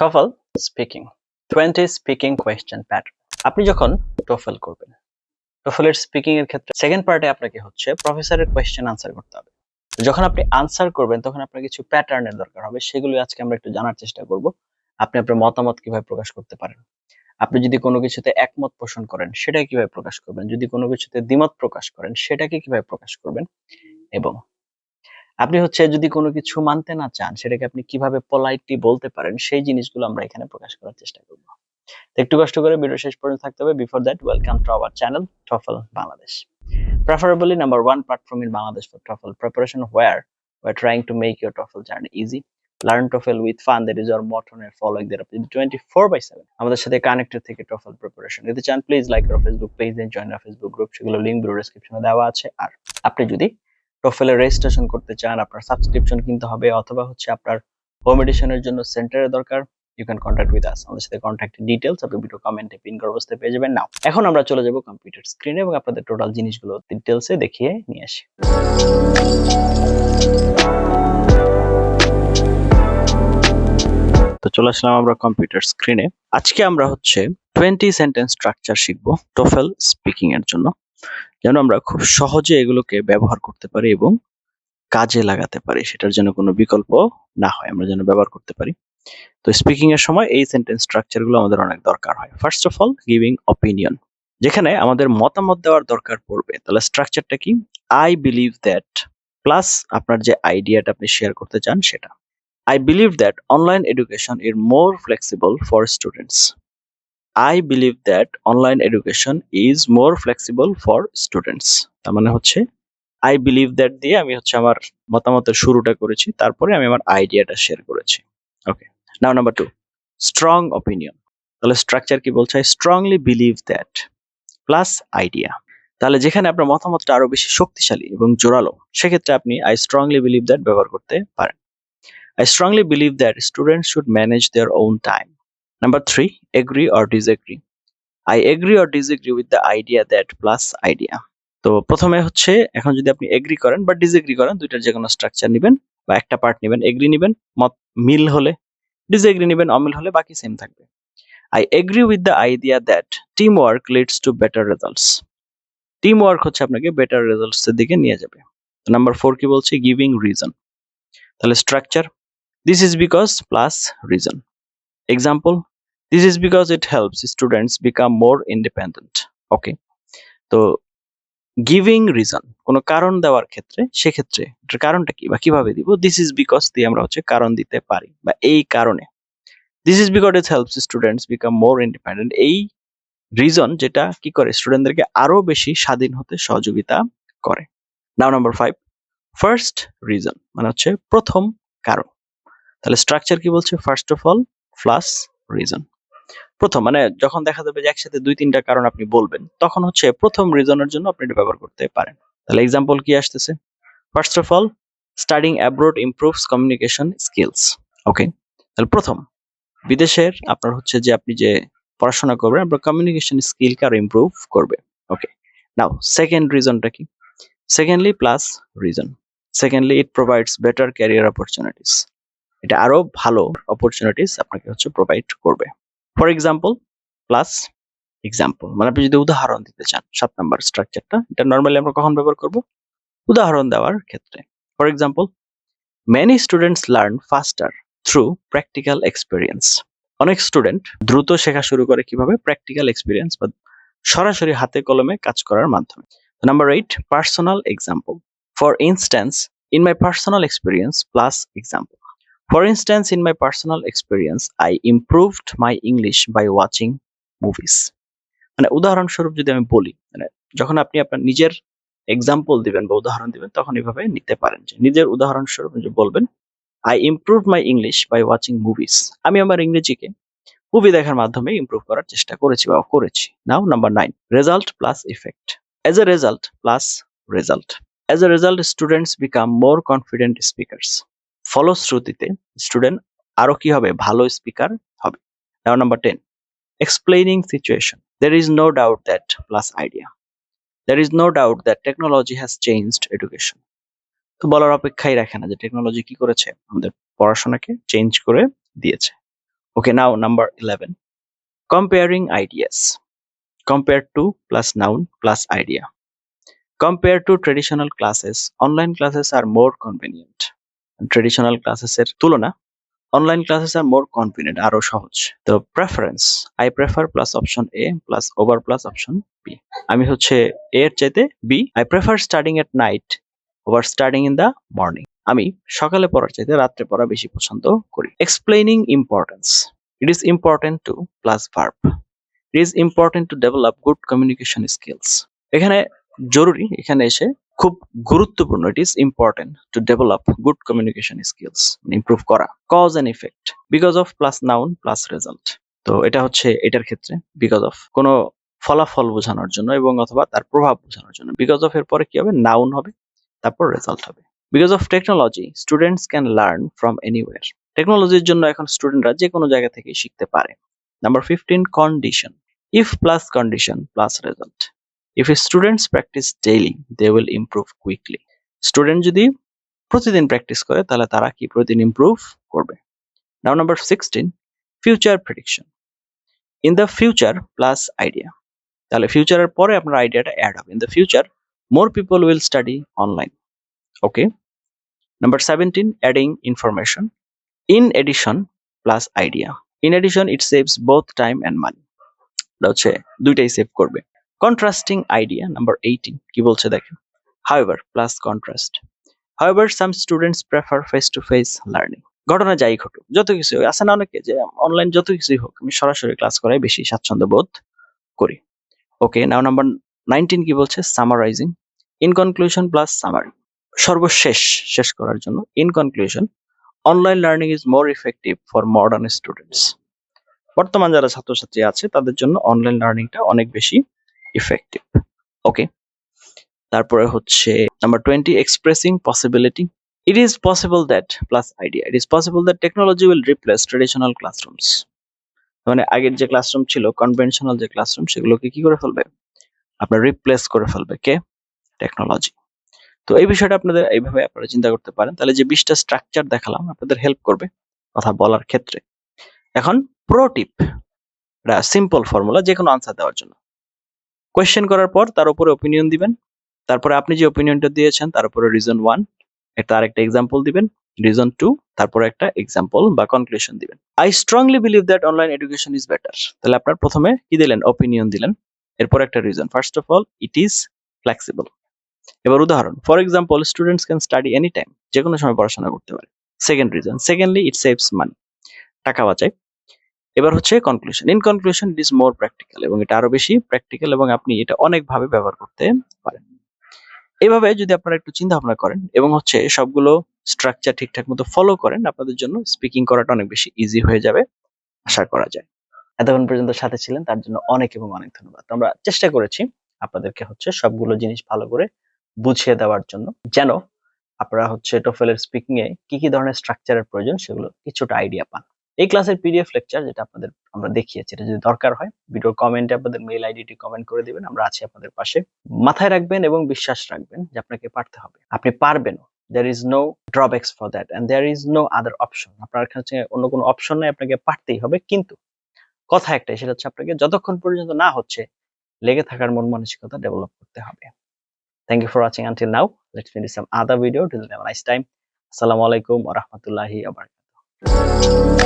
TOEFL speaking 20 speaking question pattern. আপনি যখন TOEFL করবেন, TOEFL এর স্পিকিং এর ক্ষেত্রে সেকেন্ড পার্টে আপনাকে হচ্ছে প্রফেসরের কোয়েশ্চেন আনসার করতে হবে। যখন আপনি আনসার করবেন তখন আপনার কিছু প্যাটার্নের দরকার হবে, সেগুলো আজকে আমরা একটু জানার চেষ্টা করব। আপনি আপনার মতামত কিভাবে প্রকাশ করতে পারেন, আপনি যদি কোনো কিছুতে একমত পোষণ করেন সেটা কিভাবে প্রকাশ করবেন, যদি কোনো কিছুতে দ্বিমত প্রকাশ করেন সেটাকে কিভাবে প্রকাশ করবেন, এবং আপনি হচ্ছে যদি কোনো কিছু মানতে না চান সেটাকে আপনি কিভাবে পোলাইটলি বলতে পারেন, সেই জিনিসগুলো আমরা এখানে প্রকাশ করার চেষ্টা করব। তো একটু কষ্ট করে ভিডিও শেষ পর্যন্ত থাকতে হবে। Before that, welcome to our channel TOEFL Bangladesh, preferably number one platform in Bangladesh for TOEFL preparation, where we're trying to make your TOEFL journey easy. Learn TOEFL with fun, that is our motto, and following that up 24/7 আমাদের সাথে connected থেকে TOEFL preparation নিতে চান, please like our Facebook page and join our Facebook group, সেগুলো link video ডেসক্রিপশনে দেওয়া আছে। আর আপনি যদি TOEFL এর রেজিস্ট্রেশন করতে চান, আপনার সাবস্ক্রিপশন কিনতে হবে, অথবা হচ্ছে আপনার হোম এডিশনের জন্য সেন্টারের দরকার, you can contact with us. আমাদের সাথে কন্টাক্ট ডিটেইলস আপনি ভিডিও কমেন্টে পিন করা অবস্থায় পেয়ে যাবেন। নাও এখন আমরা চলে যাব কম্পিউটার স্ক্রিনে এবং আপনাদের টোটাল জিনিসগুলো ডিটেইলসে দেখিয়ে নিয়ে আসি। তো চলে আসলাম আমরা কম্পিউটার স্ক্রিনে। আজকে আমরা হচ্ছে 20 সেন্টেন্স স্ট্রাকচার শিখবো TOEFL স্পিকিং এর জন্য, যেন আমরা খুব সহজে এগুলোকে ব্যবহার করতে পারি এবং কাজে লাগাতে পারি, সেটার জন্য কোনো বিকল্প না হয়, আমরা যেন ব্যবহার করতে পারি। তো স্পিকিং এর সময় এই সেন্টেন্স স্ট্রাকচার গুলো আমাদের অনেক দরকার হয়। First of all, giving opinion, যেখানে আমাদের মতামত দেওয়ার দরকার পড়বে, তাহলে স্ট্রাকচারটা কি? আই বিলিভ দ্যাট প্লাস আপনার যে আইডিয়াটা আপনি শেয়ার করতে চান সেটা। I believe that online education is more flexible for students. I believe that online education is more flexible for students. তার মানে হচ্ছে আই বিলিভ দ্যাট দিয়ে আমি হচ্ছে আমার মতামতের শুরুটা করেছি, তারপরে আমি আমার আইডিয়াটা শেয়ার করেছি। ওকে, নাও নাম্বার 2, স্ট্রং অপিনিয়ন। তাহলে স্ট্রাকচার কি বলছে? I strongly believe that plus idea. তাহলে যেখানে আপনার মতামতটা আরো বেশি শক্তিশালী এবং জোরালো, সেক্ষেত্রে আপনি আই স্ট্রংলি বিলিভ দ্যাট ব্যবহার করতে পারেন। I strongly believe that students should manage their own time. Number 3, agree or disagree. I agree or disagree with the idea that plus idea. তো প্রথমে হচ্ছে, এখন যদি আপনি এগ্রি করেন বা ডিসএগ্রি করেন, দুইটার যে কোনো স্ট্রাকচার নেবেন বা একটা পার্ট নেবেন। এগ্রি নেবেন মত মিল হলে, ডিসএগ্রি নেবেন অমিল হলে, বাকি সেম থাকবে। I agree with the idea that teamwork leads to better results. Teamwork হচ্ছে আপনাকে better results এর দিকে নিয়ে যাবে। নাম্বার 4 কি বলছে? giving reason. তাহলে structure, this is because plus reason. Example, this is because it helps students become more independent. Okay, তো giving reason, কোনো কারণ দেওয়ার ক্ষেত্রে, সেক্ষেত্রে এটার কারণটা কি বা কিভাবে দিব? this is because দিয়ে আমরা হচ্ছে কারণ দিতে পারি, বা এই কারণে। This is because it helps students become more independent. এই রিজন যেটা কি করে? স্টুডেন্টদেরকে আরো বেশি স্বাধীন হতে সহযোগিতা করে। নাও নাম্বার 5, ফার্স্ট রিজন, মানে হচ্ছে প্রথম কারণ। তাহলে স্ট্রাকচার কি বলছে? First of all plus reason. প্রথম মানে যখন দেখা যাবে যে একসাথে 2-3টা কারণ আপনি বলবেন, তখন হচ্ছে প্রথম রিজনের জন্য আপনি এটা ব্যবহার করতে পারেন। তাহলে এক্সাম্পল কি আসতেছে? First of all, studying abroad improves communication skills. Okay, তাহলে প্রথম, বিদেশের আপনার হচ্ছে যে আপনি যে পড়াশোনা করবেন, আপনার কমিউনিকেশন স্কিলকে আরো ইমপ্রুভ করবে। ওকে, নাও সেকেন্ড রিজনটা কি? Secondly plus reason. সেকেন্ডলি, ইট প্রোভাইডস বেটার ক্যারিয়ার অপরচুনিটিস। এটা আরো ভালো অপরচুনিটিস আপনাকে হচ্ছে প্রোভাইড করবে। ফর এক্সাম্পল প্লাস এক্সাম্পল, মানে আপনি যদি উদাহরণ দিতে চান, 7 নাম্বার স্ট্রাকচারটা, এটা নরমালি আমরা কখন ব্যবহার করব? উদাহরণ দেওয়ার ক্ষেত্রে। For example, many students learn ফাস্টার through practical experience. অনেক স্টুডেন্ট দ্রুত শেখা শুরু করে কিভাবে? প্র্যাকটিক্যাল এক্সপেরিয়েন্স বা সরাসরি হাতে কলমে কাজ করার মাধ্যমে। Number 8, personal example. For instance, in my personal experience plus example. For instance, in my personal experience I improved my English by watching movies. মানে উদাহরণস্বরূপ যদি আমি বলি, মানে যখন আপনি আপনার নিজের এক্সাম্পল দিবেন বা উদাহরণ দিবেন, তখন এভাবে নিতে পারেন যে নিজের উদাহরণস্বরূপ যে বলবেন, I improved my English by watching movies. আমি আমার ইংরেজিকে মুভি দেখার মাধ্যমে ইমপ্রুভ করার চেষ্টা করেছি বা করেছি। Now number 9, result plus effect. As a result plus result. As a result, students become more confident speakers. ফলশ্রুতিতে স্টুডেন্ট আরো কি হবে? ভালো স্পিকার হবে। Now number 10, explaining situation. There is no doubt that plus idea. There is no doubt that technology has changed education. তো বলার অপেক্ষাই রাখে না যে টেকনোলজি কি করেছে? আমাদের পড়াশোনাকে চেঞ্জ করে দিয়েছে। Okay, now number 11. Comparing ideas. Compare to plus noun plus idea. Compared to traditional classes, online classes are more convenient. Traditional classes এর তুলনা online classes are more convenient, আরো সহজ। তো preference, I prefer plus option A plus over plus option B. আমি হচ্ছে A এর চাইতে B. I prefer studying at night over studying in the morning. আমি সকালে পড়ার চাইতে রাত্রে পড়া বেশি পছন্দ করি। Explaining importance. It is important to plus verb. It is important to develop good communication skills. এখানে জরুরি, এখানে এসে খুব গুরুত্বপূর্ণ, it is important to develop good communication skills, improve করা। Cause and effect, because of plus noun plus result. তো এটা হচ্ছে এটার ক্ষেত্রে বিকজ অফ কোনো ফলাফল বোঝানোর জন্য এবং অথবা তার প্রভাব বোঝানোর জন্য। বিকজ অফ এর পরে কি হবে, নাউন হবে, তারপর রেজাল্ট হবে। Because of technology, students can learn from anywhere. টেকনোলজির জন্য এখন স্টুডেন্টরা যে কোনো জায়গা থেকে শিখতে পারে। Number 15, condition. If plus condition plus result. If students practice daily, they will improve quickly. Student যদি প্রতিদিন প্র্যাকটিস করে তাহলে তারা কি প্রতিদিন ইমপ্রুভ করবে। Now number 16, future prediction. In the future plus idea. তাহলে ফিউচারের পরে আপনার আইডিয়াটা অ্যাড হবে। In the future, more people will study online. Okay. Number 17, adding information. In addition plus idea. In addition, it saves both time and money. এটা হচ্ছে দুইটাই save করবে। Contrasting idea, number 18, কি বলছে দেখেন। However plus contrast. However, some students prefer face-to-face learning. ঘটনা যাই ঘটুক, যত কিছু আছে না অনেকে যে অনলাইন যত কিছুই হোক আমি সরাসরি ক্লাস করাই বেশি স্বাচ্ছন্দ্য বোধ করি। ওকে, নাও নাম্বার 19 কি বলছে, summarising. In conclusion plus summary, সর্বশেষ শেষ করার জন্য। In conclusion, online learning is more effective for modern students. বর্তমান যারা ছাত্রছাত্রী আছে তাদের জন্য অনলাইন লার্নিংটা অনেক বেশি ইফেক্টিভ। ওকে, তারপরে হচ্ছে number 20, expressing possibility. It is possible that plus idea, it is possible that technology will replace traditional classrooms. মানে আগের যে ক্লাসরুম ছিল, কনভেনশনাল যে ক্লাসরুম, সেগুলোকে কি করে ফেলবে, আপনার রিপ্লেস করে ফেলবে কে, টেকনোলজি। তো এই বিষয়টা আপনাদের এইভাবে আপনারা চিন্তা করতে পারেন। তাহলে যে 20টা স্ট্রাকচার দেখালাম আপনাদের হেল্প করবে কথা বলার ক্ষেত্রে। এখন প্রো টিপ, সিম্পল ফর্মুলা যে কোনো আনসার দেওয়ার জন্য। কোয়েশ্চেন করার পর তার উপরে ওপিনিয়ন দিবেন, তারপরে আপনি যে ওপিনিয়নটা দিয়েছেন তার উপরে রিজন 1, একটা আরেকটা এক্সাম্পল দিবেন, রিজন 2, তারপরে একটা এক্সাম্পল বা কনক্লুশন দিবেন। I strongly believe that online education is better. তাহলে আপনার প্রথমে কি দিলেন, ওপিনিয়ন দিলেন, এরপর একটা reason. First of all, it is flexible. এবার উদাহরণ, for example, students can study any time, যে কোনো সময় পড়াশোনা করতে পারে। সেকেন্ড রিজন, সেকেন্ডলি, ইট সেভস মানি, টাকা বাঁচায়। এবার হচ্ছে conclusion. In conclusion, it is more practical, এবং এটা আরো বেশি প্র্যাকটিক্যাল এবং আপনি এটা অনেকভাবে ব্যবহার করতে পারেন। এইভাবে যদি আপনারা একটু চিন্তা ভাবনা করেন এবং হচ্ছে সবগুলো স্ট্রাকচার ঠিকঠাক মতো ফলো করেন, আপনাদের জন্য স্পিকিং করাটা অনেক বেশি ইজি হয়ে যাবে আশা করা যায়। এতক্ষণ পর্যন্ত সাথে ছিলেন তার জন্য অনেক এবং অনেক ধন্যবাদ। আমরা চেষ্টা করেছি আপনাদেরকে হচ্ছে সবগুলো জিনিস ভালো করে বুঝিয়ে দেওয়ার জন্য, যেন আপনারা হচ্ছে টোফেলের স্পিকিং এ কি কি ধরনের স্ট্রাকচারের প্রয়োজন সেগুলো কিছুটা আইডিয়া পান। এই ক্লাসের পিডিএফ লেকচার যেটা আপনাদের আমরা দেখিয়েছি, এটা যদি দরকার হয় ভিডিওর কমেন্টে আপনাদের মেইল আইডিটি কমেন্ট করে দিবেন, আমরা আছি আপনাদের পাশে। মাথায় রাখবেন এবং বিশ্বাস রাখবেন যে আপনাকে পারতে হবে, আপনি পারবেন। there is no drawbacks for that and there is no other option। আপনার কাছে অন্য কোনো অপশন নাই, আপনাকে পারতেই হবে। কিন্তু কথা একটাই, সেটা হচ্ছে আপনাকে যতক্ষণ পর্যন্ত না হচ্ছে লেগে থাকার মন মানসিকতা ডেভেলপ করতে হবে। Thank you for watching until now. Let's finish some other video. Till then, have a nice time. Assalamu alaikum wa rahmatullahi wa barakatuh.